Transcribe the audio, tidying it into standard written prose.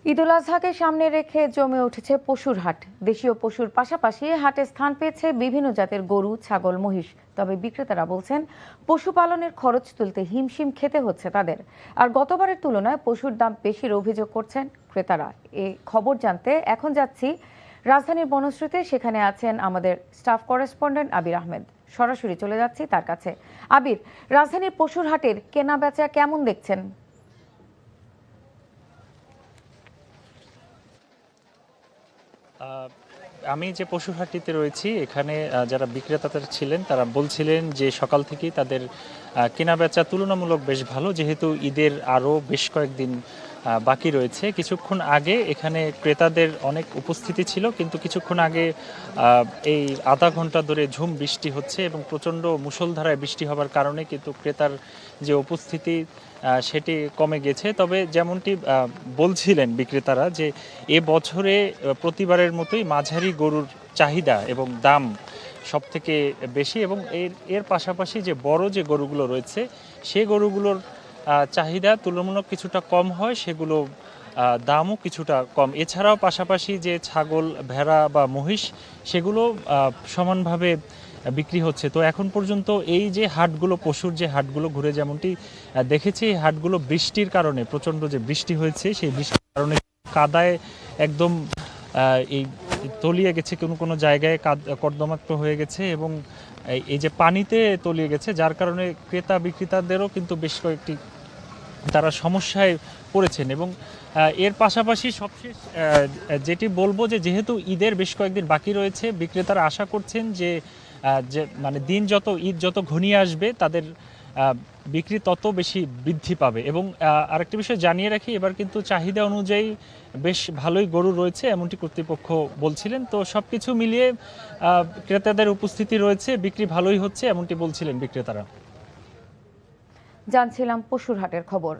ঈদুল আজহাকে সামনে রেখে জমে উঠেছে পশুর হাট। দেশীয় পশুর পাশাপাশি হাটে স্থান পেয়েছে বিভিন্ন জাতের গরু, ছাগল, মহিষ। তবে বিক্রেতারা বলছেন, পশুপালনের খরচ তুলতে হিমশিম খেতে হচ্ছে তাদের। আর গতবারের তুলনায় পশুর দাম বেশির অভিযোগ করছেন ক্রেতারা। এই খবর জানতে এখন যাচ্ছি রাজধানীর বনশ্রীতে। সেখানে আছেন আমাদের স্টাফ করেসপন্ডেন্ট আবির আহমেদ। সরাসরি চলে যাচ্ছি তার কাছে। আবির, রাজধানীর পশুর হাটের কেনা বেচা কেমন দেখছেন? আমি যে পশুর হাটটিতে রয়েছি, এখানে যারা বিক্রেতাদের ছিলেন তারা বলছিলেন যে সকাল থেকেই তাদের কেনা বেচা তুলনামূলক বেশ ভালো, যেহেতু ঈদের আরও বেশ কয়েকদিন বাকি রয়েছে। কিছুক্ষণ আগে এখানে ক্রেতাদের অনেক উপস্থিতি ছিল, কিন্তু কিছুক্ষণ আগে এই আধা ঘন্টা ধরে ঝুম বৃষ্টি হচ্ছে এবং প্রচণ্ড মুষলধারায় বৃষ্টি হবার কারণে কিন্তু ক্রেতার যে উপস্থিতি সেটি কমে গেছে। তবে যেমনটি বলছিলেন বিক্রেতারা যে এ বছরে প্রতিবারের মতোই মাঝারি গরুর চাহিদা এবং দাম সব থেকে বেশি, এবং এর পাশাপাশি যে বড় যে গরুগুলো রয়েছে সেই গরুগুলোর চাহিদা তুলনামূলক কিছুটা কম হয়, সেগুলো দামও কিছুটা কম। এছাড়াও পাশাপাশি যে ছাগল, ভেড়া বা মহিষ সেগুলো সমানভাবে বিক্রি হচ্ছে। তো এখন পর্যন্ত এই যে হাটগুলো, পশুর যে হাটগুলো ঘুরে যেমনটি দেখেছি, এই হাটগুলো বৃষ্টির কারণে, প্রচণ্ড যে বৃষ্টি হয়েছে সেই বৃষ্টির কারণে কাদায় একদম এই তলিয়ে গেছে, কোনো কোনো জায়গায় কর্দমাক্ত হয়ে গেছে এবং এই যে পানিতে তলিয়ে গেছে, যার কারণে ক্রেতা বিক্রেতাদেরও কিন্তু বেশ কয়েকটি তারা সমস্যায় পড়েছেন। এবং এর পাশাপাশি সবশেষ যেটি বলবো যে যেহেতু ঈদের বেশ কয়েকদিন বাকি রয়েছে, বিক্রেতারা আশা করছেন যে মানে ঈদ যত ঘনিয়ে আসবে তাদের বিক্রি তত বেশি বৃদ্ধি পাবে। এবং আরেকটি বিষয় জানিয়ে রাখি, এবার কিন্তু চাহিদা অনুযায়ী বেশ ভালোই গরু রয়েছে এমনটি কর্তৃপক্ষ বলছিলেন। তো সবকিছু মিলিয়ে ক্রেতাদের উপস্থিতি রয়েছে, বিক্রি ভালোই হচ্ছে এমনটি বলছিলেন বিক্রেতারা। জানছিলাম পশুর হাটের খবর।